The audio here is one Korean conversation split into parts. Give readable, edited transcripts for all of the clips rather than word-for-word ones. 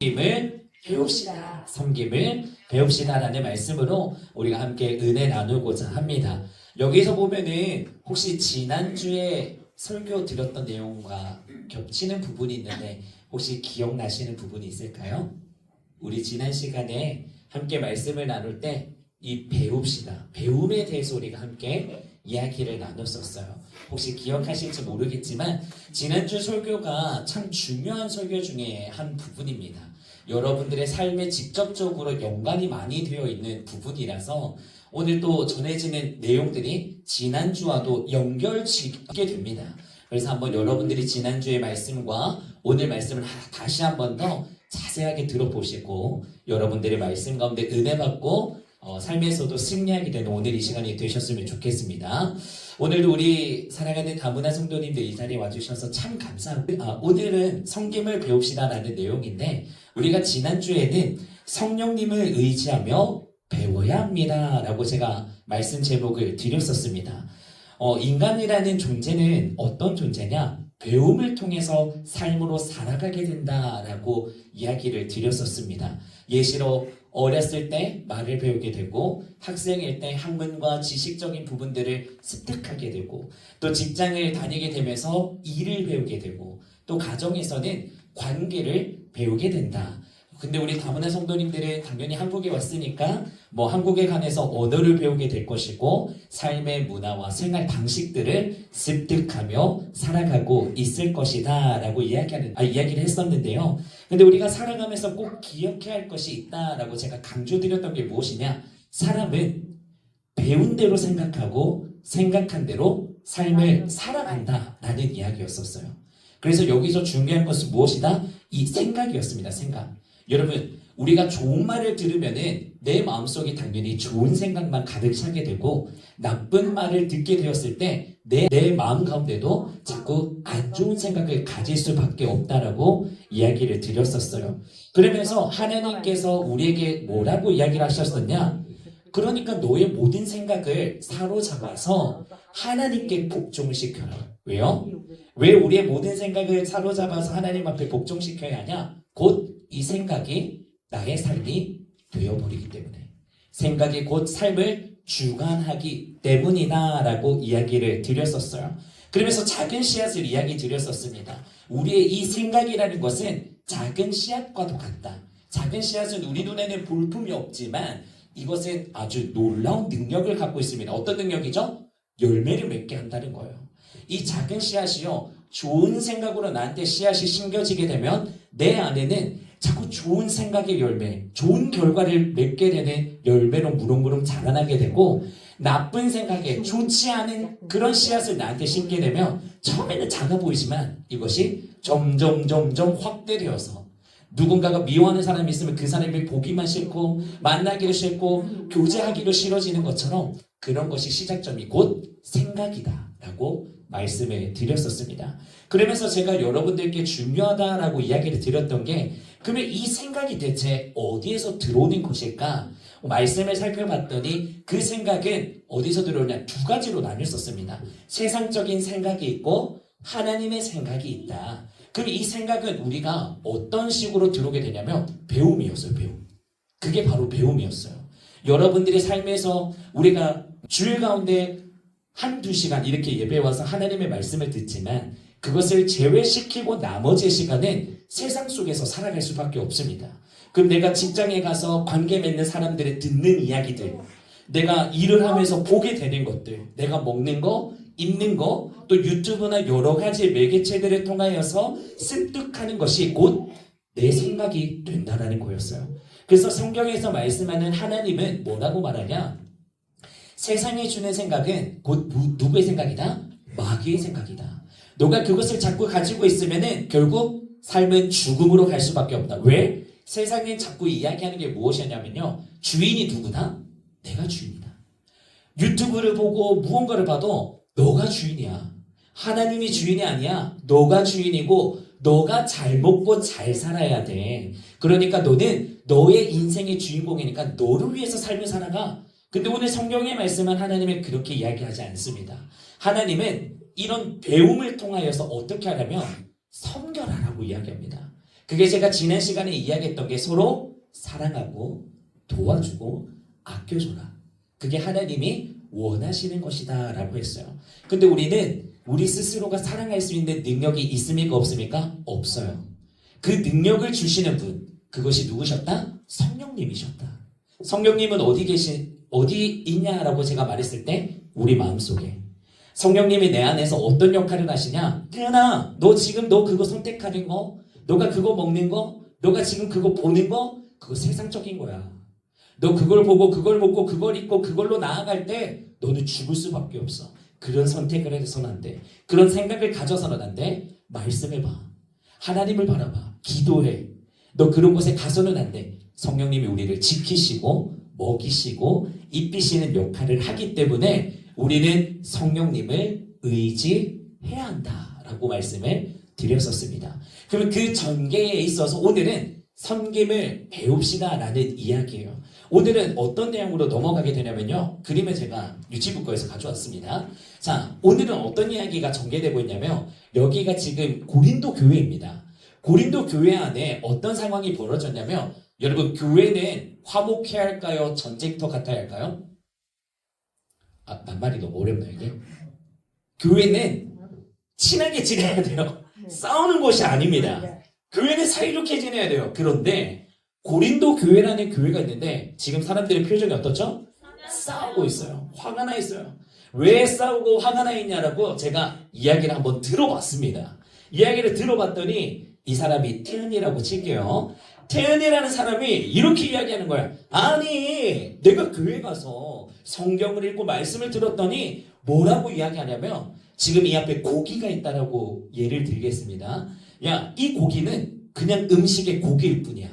섬김을 배웁시다. 섬김을 배웁시다라는 말씀으로 우리가 함께 은혜 나누고자 합니다. 여기서 보면은 혹시 지난주에 설교 드렸던 내용과 겹치는 부분이 있는데 혹시 기억나시는 부분이 있을까요? 우리 지난 시간에 함께 말씀을 나눌 때 이 배웁시다. 배움에 대해서 우리가 함께 이야기를 나눴었어요. 혹시 기억하실지 모르겠지만 지난주 설교가 참 중요한 설교 중에 한 부분입니다. 여러분들의 삶에 직접적으로 연관이 많이 되어 있는 부분이라서 오늘 또 전해지는 내용들이 지난주와도 연결짓게 됩니다. 그래서 한번 여러분들이 지난주의 말씀과 오늘 말씀을 다시 한번 더 자세하게 들어보시고 여러분들의 말씀 가운데 은혜 받고 삶에서도 승리하게 되는 오늘 이 시간이 되셨으면 좋겠습니다. 오늘도 우리 사랑하는 다문화 성도님들 이 자리에 와주셔서 참 감사하고요. 오늘은 성김을 배웁시다라는 내용인데 우리가 지난주에는 성령님을 의지하며 배워야 합니다 라고 제가 말씀 제목을 드렸었습니다. 인간이라는 존재는 어떤 존재냐? 배움을 통해서 삶으로 살아가게 된다라고 이야기를 드렸었습니다. 예시로 어렸을 때 말을 배우게 되고 학생일 때 학문과 지식적인 부분들을 습득하게 되고 또 직장을 다니게 되면서 일을 배우게 되고 또 가정에서는 관계를 배우게 된다. 근데 우리 다문화 성도님들은 당연히 한국에 왔으니까 한국에 관해서 언어를 배우게 될 것이고 삶의 문화와 생활 방식들을 습득하며 살아가고 있을 것이다 라고 이야기를 했었는데요. 근데 우리가 살아가면서 꼭 기억해야 할 것이 있다라고 제가 강조드렸던 게 무엇이냐? 사람은 배운 대로 생각하고 생각한 대로 삶을 살아간다 라는 이야기였었어요. 그래서 여기서 중요한 것은 무엇이다? 이 생각이었습니다. 생각. 여러분, 우리가 좋은 말을 들으면은 내 마음속에 당연히 좋은 생각만 가득 차게 되고 나쁜 말을 듣게 되었을 때 내 마음 가운데도 자꾸 안 좋은 생각을 가질 수밖에 없다라고 이야기를 드렸었어요. 그러면서 하나님께서 우리에게 뭐라고 이야기를 하셨었냐? 그러니까 너의 모든 생각을 사로잡아서 하나님께 복종을 시켜라. 왜요? 왜 우리의 모든 생각을 사로잡아서 하나님 앞에 복종시켜야 하냐? 곧 이 생각이 나의 삶이 되어버리기 때문에 생각이 곧 삶을 주관하기 때문이다 라고 이야기를 드렸었어요. 그러면서 작은 씨앗을 이야기 드렸었습니다. 우리의 이 생각이라는 것은 작은 씨앗과도 같다. 작은 씨앗은 우리 눈에는 볼품이 없지만 이것은 아주 놀라운 능력을 갖고 있습니다. 어떤 능력이죠? 열매를 맺게 한다는 거예요. 이 작은 씨앗이요, 좋은 생각으로 나한테 씨앗이 심겨지게 되면 내 안에는 자꾸 좋은 생각의 열매, 좋은 결과를 맺게 되는 열매로 무럭무럭 자라나게 되고 나쁜 생각에 좋지 않은 그런 씨앗을 나한테 심게 되면 처음에는 작아 보이지만 이것이 점점 확대되어서 누군가가 미워하는 사람이 있으면 그 사람이 보기만 싫고 만나기도 싫고 교제하기도 싫어지는 것처럼 그런 것이 시작점이 곧 생각이다 라고 말씀을 드렸었습니다. 그러면서 제가 여러분들께 중요하다라고 이야기를 드렸던 게 그러면 이 생각이 대체 어디에서 들어오는 것일까? 말씀을 살펴봤더니 그 생각은 어디서 들어오냐? 두 가지로 나뉘었었습니다. 세상적인 생각이 있고 하나님의 생각이 있다. 그럼 이 생각은 우리가 어떤 식으로 들어오게 되냐면 배움이었어요. 배움. 그게 바로 배움이었어요. 여러분들의 삶에서 우리가 주일 가운데 한두 시간 이렇게 예배에 와서 하나님의 말씀을 듣지만 그것을 제외시키고 나머지 시간은 세상 속에서 살아갈 수밖에 없습니다. 그럼 내가 직장에 가서 관계 맺는 사람들의 듣는 이야기들, 내가 일을 하면서 보게 되는 것들, 내가 먹는 거, 입는 거, 또 유튜브나 여러 가지 매개체들을 통하여서 습득하는 것이 곧 내 생각이 된다라는 거였어요. 그래서 성경에서 말씀하는 하나님은 뭐라고 말하냐? 세상이 주는 생각은 곧 누구의 생각이다? 마귀의 생각이다. 너가 그것을 자꾸 가지고 있으면은 결국 삶은 죽음으로 갈 수밖에 없다. 왜? 세상에 자꾸 이야기하는 게 무엇이냐면요. 주인이 누구다? 내가 주인이다. 유튜브를 보고 무언가를 봐도 너가 주인이야. 하나님이 주인이 아니야. 너가 주인이고 너가 잘 먹고 잘 살아야 돼. 그러니까 너는 너의 인생의 주인공이니까 너를 위해서 삶을 살아가. 근데 오늘 성경의 말씀은 하나님은 그렇게 이야기하지 않습니다. 하나님은 이런 배움을 통하여서 어떻게 하냐면 섬겨라라고 이야기합니다. 그게 제가 지난 시간에 이야기했던 게 서로 사랑하고 도와주고 아껴줘라. 그게 하나님이 원하시는 것이다 라고 했어요. 근데 우리는 우리 스스로가 사랑할 수 있는 능력이 있습니까 없습니까? 없어요. 그 능력을 주시는 분, 그것이 누구셨다? 성령님이셨다. 성령님은 어디 있냐라고 제가 말했을 때 우리 마음속에. 성령님이 내 안에서 어떤 역할을 하시냐? 태연아, 너 지금 너 그거 선택하는 거, 너가 그거 먹는 거, 너가 지금 그거 보는 거, 그거 세상적인 거야. 너 그걸 보고 그걸 먹고 그걸 입고 그걸로 나아갈 때 너는 죽을 수밖에 없어. 그런 선택을 해서는 안 돼. 그런 생각을 가져서는 안 돼. 말씀해봐. 하나님을 바라봐. 기도해. 너 그런 곳에 가서는 안 돼. 성령님이 우리를 지키시고 먹이시고 입히시는 역할을 하기 때문에 우리는 성령님을 의지해야 한다라고 말씀을 드렸었습니다. 그러면 그 전개에 있어서 오늘은 섬김을 배웁시다라는 이야기예요. 오늘은 어떤 내용으로 넘어가게 되냐면요. 그림을 제가 유치부 거에서 가져왔습니다. 자, 오늘은 어떤 이야기가 전개되고 있냐면 여기가 지금 고린도 교회입니다. 고린도 교회 안에 어떤 상황이 벌어졌냐면 여러분, 교회는 화목해야 할까요? 전쟁터 같아야 할까요? 낱말이 너무 어렵나요, 이게? 교회는 친하게 지내야 돼요. 싸우는 곳이 아닙니다. 교회는 사이좋게 지내야 돼요. 그런데 고린도 교회라는 교회가 있는데 지금 사람들의 표정이 어떻죠? 싸우고 있어요. 화가 나 있어요. 왜 싸우고 화가 나 있냐라고 제가 이야기를 한번 들어봤습니다. 이야기를 들어봤더니 이 사람이 태은이라고 칠게요. 태은이라는 사람이 이렇게 이야기하는 거야. 아니, 내가 교회 가서 성경을 읽고 말씀을 들었더니 뭐라고 이야기하냐면 지금 이 앞에 고기가 있다라고 예를 들겠습니다. 야, 이 고기는 그냥 음식의 고기일 뿐이야.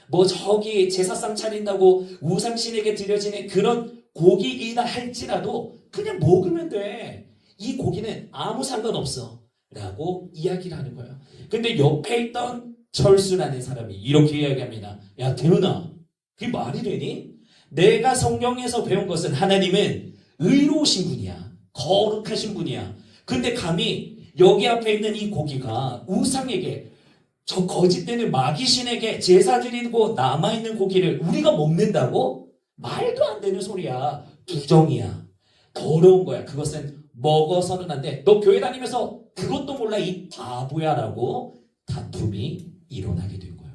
뭐 저기 제사상 차린다고 우상신에게 드려지는 그런 고기이다 할지라도 그냥 먹으면 돼. 이 고기는 아무 상관없어. 라고 이야기를 하는 거예요. 근데 옆에 있던 철수라는 사람이 이렇게 이야기합니다. 야, 태훈아, 그게 말이 되니? 내가 성경에서 배운 것은 하나님은 의로우신 분이야. 거룩하신 분이야. 근데 감히 여기 앞에 있는 이 고기가 우상에게, 저 거짓되는 마귀신에게 제사 드리고 남아있는 고기를 우리가 먹는다고? 말도 안 되는 소리야. 부정이야. 더러운 거야. 그것은 먹어서는 안 돼. 너 교회 다니면서 그것도 몰라 이 바보야 라고 다툼이 일어나게 된 거예요.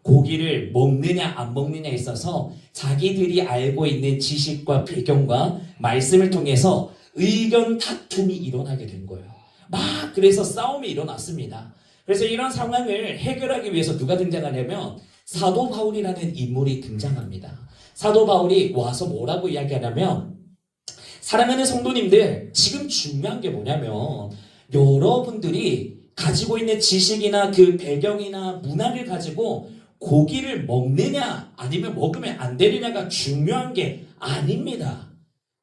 고기를 먹느냐 안 먹느냐에 있어서 자기들이 알고 있는 지식과 배경과 말씀을 통해서 의견 다툼이 일어나게 된 거예요. 막 그래서 싸움이 일어났습니다. 그래서 이런 상황을 해결하기 위해서 누가 등장하냐면 사도 바울이라는 인물이 등장합니다. 사도 바울이 와서 뭐라고 이야기하냐면 사랑하는 성도님들, 지금 중요한 게 뭐냐면 여러분들이 가지고 있는 지식이나 그 배경이나 문화를 가지고 고기를 먹느냐 아니면 먹으면 안 되느냐가 중요한 게 아닙니다.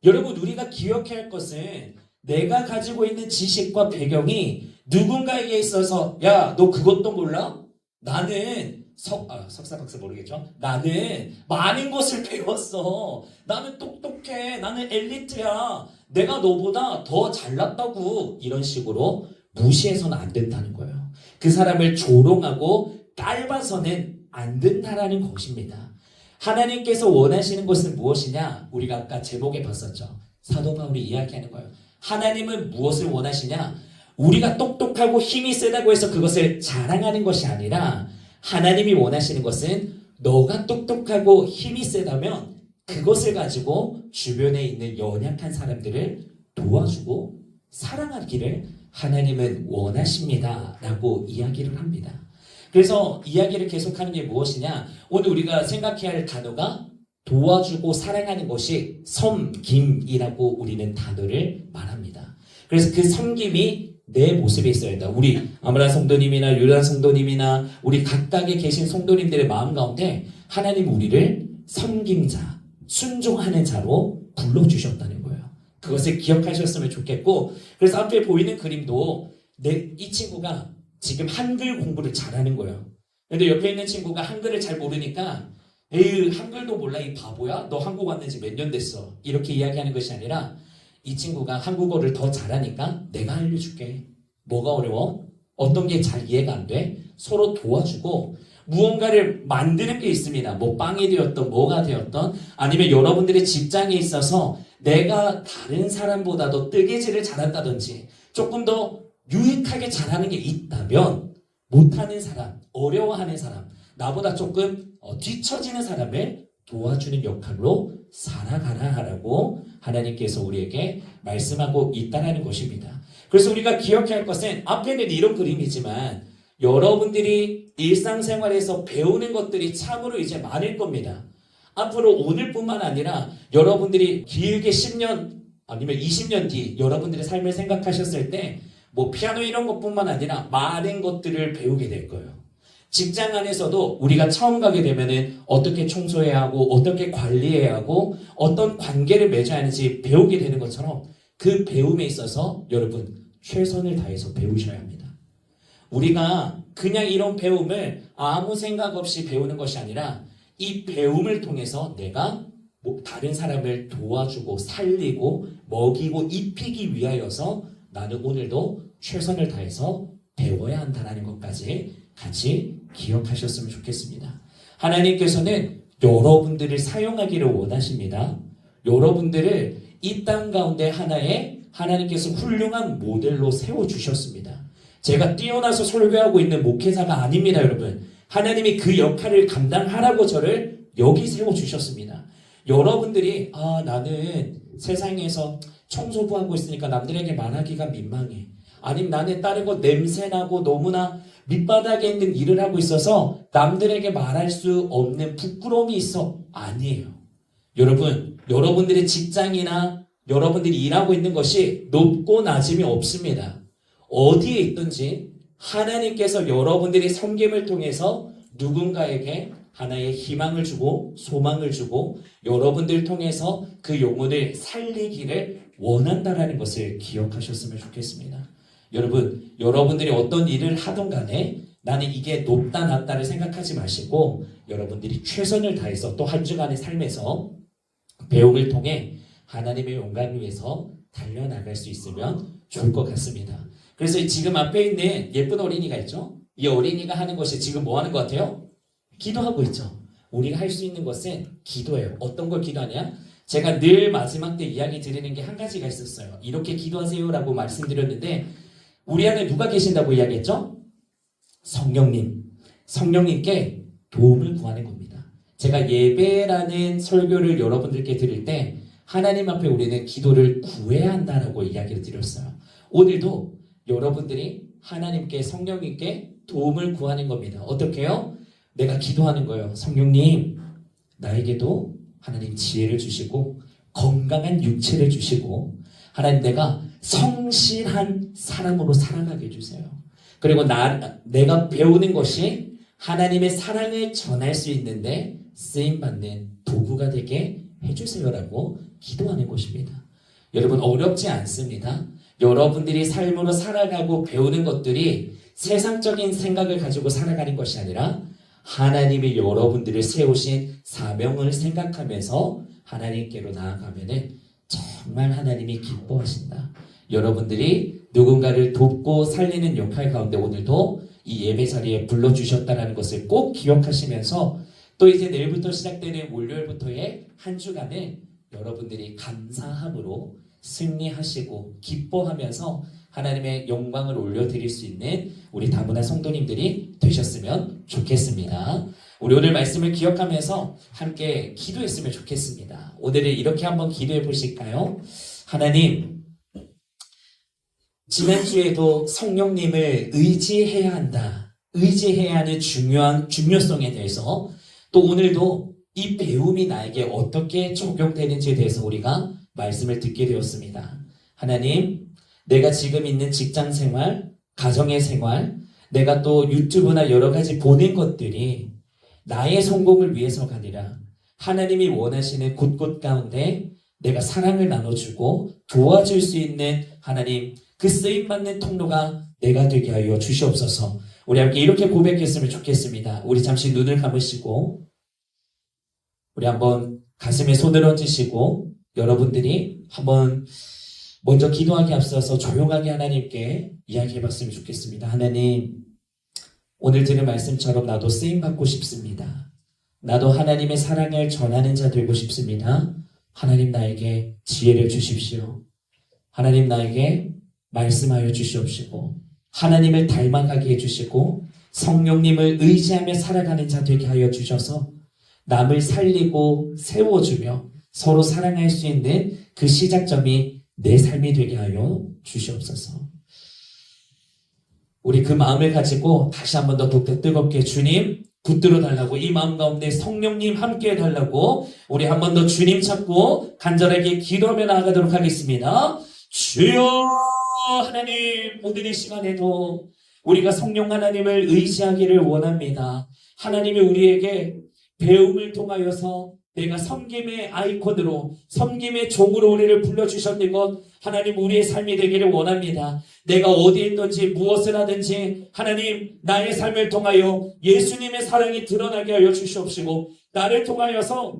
여러분, 우리가 기억해야 할 것은 내가 가지고 있는 지식과 배경이 누군가에게 있어서 야, 너 그것도 몰라? 나는 석사 박사 모르겠죠? 나는 많은 것을 배웠어. 나는 똑똑해. 나는 엘리트야. 내가 너보다 더 잘났다고. 이런 식으로 무시해서는 안 된다는 거예요. 그 사람을 조롱하고 깔봐서는 안 된다라는 것입니다. 하나님께서 원하시는 것은 무엇이냐? 우리가 아까 제목에 봤었죠. 사도 바울이 이야기하는 거예요. 하나님은 무엇을 원하시냐? 우리가 똑똑하고 힘이 세다고 해서 그것을 자랑하는 것이 아니라 하나님이 원하시는 것은 너가 똑똑하고 힘이 세다면 그것을 가지고 주변에 있는 연약한 사람들을 도와주고 사랑하기를 하나님은 원하십니다. 라고 이야기를 합니다. 그래서 이야기를 계속하는 게 무엇이냐? 오늘 우리가 생각해야 할 단어가 도와주고 사랑하는 것이 섬김이라고 우리는 단어를 말합니다. 그래서 그 섬김이 내 모습에 있어야 된다. 우리 아브라함 성도님이나 유다 성도님이나 우리 각각에 계신 성도님들의 마음 가운데 하나님 우리를 섬김자, 순종하는 자로 불러주셨다는 거예요. 그것을 기억하셨으면 좋겠고, 그래서 앞에 보이는 그림도 이 친구가 지금 한글 공부를 잘하는 거예요. 근데 옆에 있는 친구가 한글을 잘 모르니까 에이, 한글도 몰라 이 바보야? 너 한국 왔는지 몇 년 됐어? 이렇게 이야기하는 것이 아니라 이 친구가 한국어를 더 잘하니까 내가 알려줄게. 뭐가 어려워? 어떤 게 잘 이해가 안 돼? 서로 도와주고 무언가를 만드는 게 있습니다. 뭐 빵이 되었던 뭐가 되었던 아니면 여러분들의 직장에 있어서 내가 다른 사람보다도 뜨개질을 잘한다든지 조금 더 유익하게 잘하는 게 있다면 못하는 사람, 어려워하는 사람, 나보다 조금 뒤처지는 사람을 도와주는 역할로 살아가라라고 하나님께서 우리에게 말씀하고 있다는 것입니다. 그래서 우리가 기억해야 할 것은 앞에는 이런 그림이지만 여러분들이 일상생활에서 배우는 것들이 참으로 이제 많을 겁니다. 앞으로 오늘뿐만 아니라 여러분들이 길게 10년 아니면 20년 뒤 여러분들의 삶을 생각하셨을 때 뭐 피아노 이런 것뿐만 아니라 많은 것들을 배우게 될 거예요. 직장 안에서도 우리가 처음 가게 되면은 어떻게 청소해야 하고 어떻게 관리해야 하고 어떤 관계를 맺어야 하는지 배우게 되는 것처럼 그 배움에 있어서 여러분 최선을 다해서 배우셔야 합니다. 우리가 그냥 이런 배움을 아무 생각 없이 배우는 것이 아니라 이 배움을 통해서 내가 다른 사람을 도와주고 살리고 먹이고 입히기 위하여서 나는 오늘도 최선을 다해서 배워야 한다는 것까지 같이 기억하셨으면 좋겠습니다. 하나님께서는 여러분들을 사용하기를 원하십니다. 여러분들을 이 땅 가운데 하나님께서 훌륭한 모델로 세워주셨습니다. 제가 뛰어나서 설교하고 있는 목회자가 아닙니다, 여러분. 하나님이 그 역할을 감당하라고 저를 여기 세워주셨습니다. 여러분들이 나는 세상에서 청소부 하고 있으니까 남들에게 말하기가 민망해. 아니면 나는 다른 거 냄새나고 너무나 밑바닥에 있는 일을 하고 있어서 남들에게 말할 수 없는 부끄러움이 있어. 아니에요. 여러분, 여러분들의 직장이나 여러분들이 일하고 있는 것이 높고 낮음이 없습니다. 어디에 있든지 하나님께서 여러분들의 섬김을 통해서 누군가에게 하나의 희망을 주고 소망을 주고 여러분들 통해서 그 영혼을 살리기를 원한다라는 것을 기억하셨으면 좋겠습니다. 여러분, 여러분들이 어떤 일을 하든 간에 나는 이게 높다 낮다를 생각하지 마시고 여러분들이 최선을 다해서 또 한 주간의 삶에서 배움을 통해 하나님의 영광을 위해서 달려나갈 수 있으면 좋을 것 같습니다. 그래서 지금 앞에 있는 예쁜 어린이가 있죠? 이 어린이가 하는 것이 지금 뭐 하는 것 같아요? 기도하고 있죠. 우리가 할 수 있는 것은 기도예요. 어떤 걸 기도하냐? 제가 늘 마지막 때 이야기 드리는 게 한 가지가 있었어요. 이렇게 기도하세요라고 말씀드렸는데 우리 안에 누가 계신다고 이야기했죠? 성령님. 성령님께 도움을 구하는 겁니다. 제가 예배라는 설교를 여러분들께 드릴 때 하나님 앞에 우리는 기도를 구해야 한다라고 이야기를 드렸어요. 오늘도 여러분들이 하나님께 성령님께 도움을 구하는 겁니다. 어떻게 해요? 내가 기도하는 거예요. 성령님, 나에게도 하나님 지혜를 주시고 건강한 육체를 주시고 하나님 내가 성실한 사람으로 살아가게 해주세요. 그리고 내가 배우는 것이 하나님의 사랑을 전할 수 있는데 쓰임받는 도구가 되게 해주세요라고 기도하는 것입니다. 여러분 어렵지 않습니다. 여러분들이 삶으로 살아가고 배우는 것들이 세상적인 생각을 가지고 살아가는 것이 아니라 하나님이 여러분들을 세우신 사명을 생각하면서 하나님께로 나아가면은 정말 하나님이 기뻐하신다. 여러분들이 누군가를 돕고 살리는 역할 가운데 오늘도 이 예배 자리에 불러주셨다는 것을 꼭 기억하시면서 또 이제 내일부터 시작되는 월요일부터의 한 주간은 여러분들이 감사함으로 승리하시고 기뻐하면서 하나님의 영광을 올려드릴 수 있는 우리 다문화 성도님들이 되셨으면 좋겠습니다. 우리 오늘 말씀을 기억하면서 함께 기도했으면 좋겠습니다. 오늘은 이렇게 한번 기도해 보실까요? 하나님, 지난주에도 성령님을 의지해야 한다. 의지해야 하는 중요성에 대해서 또 오늘도 이 배움이 나에게 어떻게 적용되는지에 대해서 우리가 말씀을 듣게 되었습니다. 하나님, 내가 지금 있는 직장 생활, 가정의 생활, 내가 또 유튜브나 여러 가지 보는 것들이 나의 성공을 위해서가 아니라 하나님이 원하시는 곳곳 가운데 내가 사랑을 나눠주고 도와줄 수 있는 하나님 그 쓰임받는 통로가 내가 되게 하여 주시옵소서. 우리 함께 이렇게 고백했으면 좋겠습니다. 우리 잠시 눈을 감으시고 우리 한번 가슴에 손을 얹으시고 여러분들이 한번 먼저 기도하기 앞서서 조용하게 하나님께 이야기해봤으면 좋겠습니다. 하나님, 오늘 들은 말씀처럼 나도 쓰임받고 싶습니다. 나도 하나님의 사랑을 전하는 자 되고 싶습니다. 하나님 나에게 지혜를 주십시오. 하나님 나에게 말씀하여 주시옵시고 하나님을 닮아가게 해주시고 성령님을 의지하며 살아가는 자 되게 하여 주셔서 남을 살리고 세워주며 서로 사랑할 수 있는 그 시작점이 내 삶이 되게 하여 주시옵소서. 우리 그 마음을 가지고 다시 한 번 더 뜨겁게 주님 붙들어 달라고, 이 마음 가운데 성령님 함께 해달라고 우리 한 번 더 주님 찾고 간절하게 기도하며 나아가도록 하겠습니다. 주여 하나님, 오늘 이 시간에도 우리가 성령 하나님을 의지하기를 원합니다. 하나님이 우리에게 배움을 통하여서 내가 섬김의 아이콘으로, 섬김의 종으로 우리를 불러주셨는 것, 하나님 우리의 삶이 되기를 원합니다. 내가 어디에 있든지 무엇을 하든지 하나님 나의 삶을 통하여 예수님의 사랑이 드러나게 하여 주시옵시고 나를 통하여서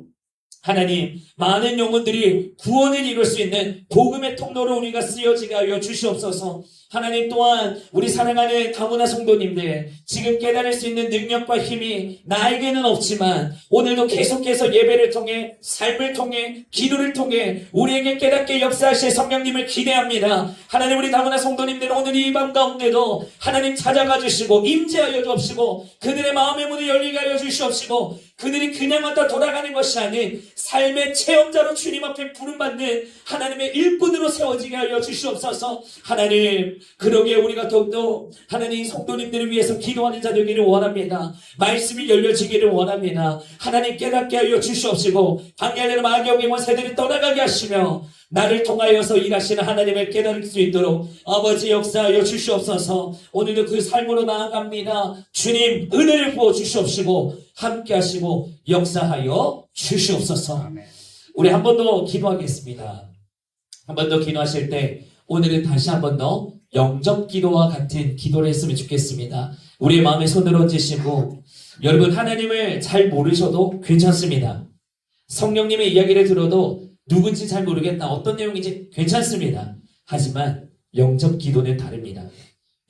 하나님 많은 영혼들이 구원을 이룰 수 있는 복음의 통로로 우리가 쓰여지게 하여 주시옵소서. 하나님 또한 우리 사랑하는 다문화 성도님들 지금 깨달을 수 있는 능력과 힘이 나에게는 없지만 오늘도 계속해서 예배를 통해 삶을 통해 기도를 통해 우리에게 깨닫게 역사하실 성령님을 기대합니다. 하나님 우리 다문화 성도님들 오늘 이 밤 가운데도 하나님 찾아가 주시고 임재하여 주옵시고 그들의 마음의 문을 열리게 하여 주시옵시고 그들이 그냥 왔다 돌아가는 것이 아닌 삶의 체험자로 주님 앞에 부름받는 하나님의 일꾼으로 세워지게 하여 주시옵소서. 하나님 그러기에 우리가 더욱더 하나님 성도님들을 위해서 기도하는 자 되기를 원합니다. 말씀이 열려지기를 원합니다. 하나님 깨닫게 하여 주시옵시고 방해하는 마귀의 영혼 새들이 떠나가게 하시며 나를 통하여서 일하시는 하나님을 깨달을 수 있도록 아버지 역사하여 주시옵소서. 오늘도 그 삶으로 나아갑니다. 주님 은혜를 부어 주시옵시고 함께 하시고 역사하여 주시옵소서. 우리 한 번 더 기도하겠습니다. 한 번 더 기도하실 때 오늘은 다시 한 번 더 영접 기도와 같은 기도를 했으면 좋겠습니다. 우리의 마음에 손을 얹으시고 여러분 하나님을 잘 모르셔도 괜찮습니다. 성령님의 이야기를 들어도 누군지 잘 모르겠다, 어떤 내용인지 괜찮습니다. 하지만 영접 기도는 다릅니다.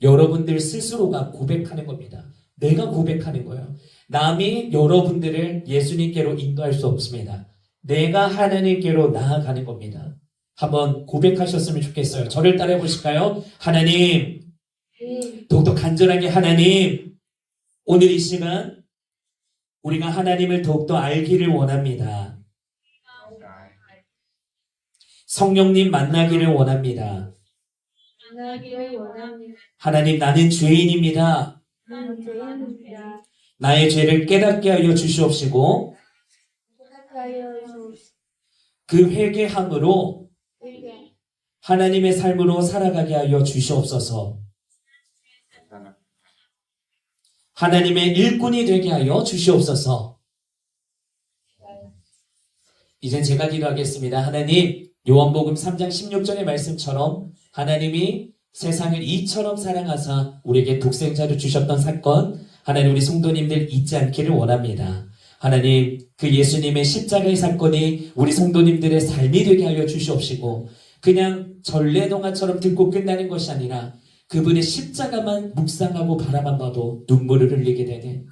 여러분들 스스로가 고백하는 겁니다. 내가 고백하는 거예요. 남이 여러분들을 예수님께로 인도할 수 없습니다. 내가 하나님께로 나아가는 겁니다. 한번 고백하셨으면 좋겠어요. 저를 따라해 보실까요? 하나님, 더욱더 간절하게 하나님, 오늘 이 시간 우리가 하나님을 더욱더 알기를 원합니다. 성령님 만나기를 원합니다. 하나님 나는 죄인입니다. 나의 죄를 깨닫게 하여 주시옵시고 그 회개함으로 하나님의 삶으로 살아가게 하여 주시옵소서. 하나님의 일꾼이 되게 하여 주시옵소서. 이젠 제가 기도하겠습니다. 하나님, 요한복음 3장 16절의 말씀처럼 하나님이 세상을 이처럼 사랑하사 우리에게 독생자를 주셨던 사건, 하나님 우리 성도님들 잊지 않기를 원합니다. 하나님 그 예수님의 십자가의 사건이 우리 성도님들의 삶이 되게 하여 주시옵시고 그냥 전래동화처럼 듣고 끝나는 것이 아니라 그분의 십자가만 묵상하고 바라만 봐도 눈물을 흘리게 되는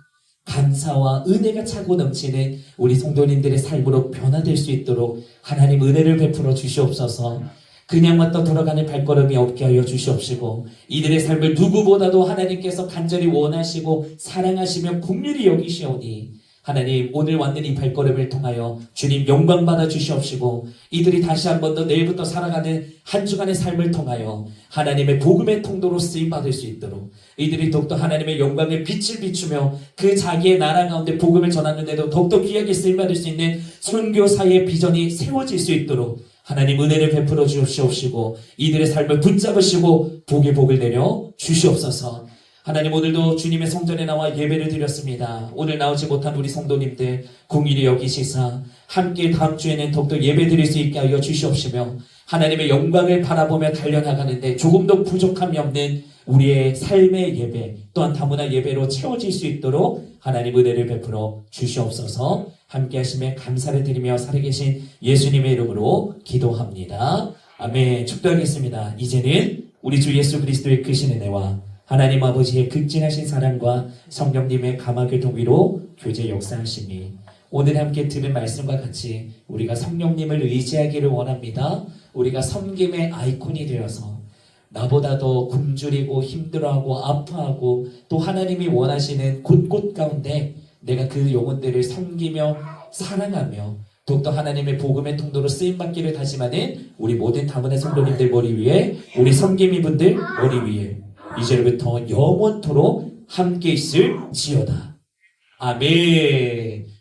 감사와 은혜가 차고 넘치는 우리 성도님들의 삶으로 변화될 수 있도록 하나님 은혜를 베풀어 주시옵소서. 그냥 왔다 돌아가는 발걸음이 없게 하여 주시옵시고 이들의 삶을 누구보다도 하나님께서 간절히 원하시고 사랑하시며 긍휼히 여기시오니 하나님 오늘 왔는 이 발걸음을 통하여 주님 영광 받아 주시옵시고 이들이 다시 한 번 더 내일부터 살아가는 한 주간의 삶을 통하여 하나님의 복음의 통로로 쓰임받을 수 있도록 이들이 더욱더 하나님의 영광의 빛을 비추며 그 자기의 나라 가운데 복음을 전하는데도 더욱더 귀하게 쓰임받을 수 있는 선교사의 비전이 세워질 수 있도록 하나님 은혜를 베풀어 주시옵시고 이들의 삶을 붙잡으시고 복의 복을 내려 주시옵소서. 하나님 오늘도 주님의 성전에 나와 예배를 드렸습니다. 오늘 나오지 못한 우리 성도님들 긍휼히 여기시사 함께 다음 주에는 더욱더 예배 드릴 수 있게 하여 주시옵시며 하나님의 영광을 바라보며 달려나가는데 조금도 부족함이 없는 우리의 삶의 예배 또한 다문화 예배로 채워질 수 있도록 하나님 은혜를 베풀어 주시옵소서. 함께 하심에 감사를 드리며 살아계신 예수님의 이름으로 기도합니다. 아멘. 축도하겠습니다. 이제는 우리 주 예수 그리스도의 크신 은혜와 하나님 아버지의 극진하신 사랑과 성령님의 감화를 동위로 교제 역사하시니 오늘 함께 들은 말씀과 같이 우리가 성령님을 의지하기를 원합니다. 우리가 섬김의 아이콘이 되어서 나보다 더 굶주리고 힘들어하고 아파하고 또 하나님이 원하시는 곳곳 가운데 내가 그 영혼들을 섬기며 사랑하며 더욱더 하나님의 복음의 통로로 쓰임받기를 다짐하는 우리 모든 다문화 성도님들 머리 위에 우리 섬김이분들 머리 위에 이제부터 영원토록 함께 있을지어다. 아멘.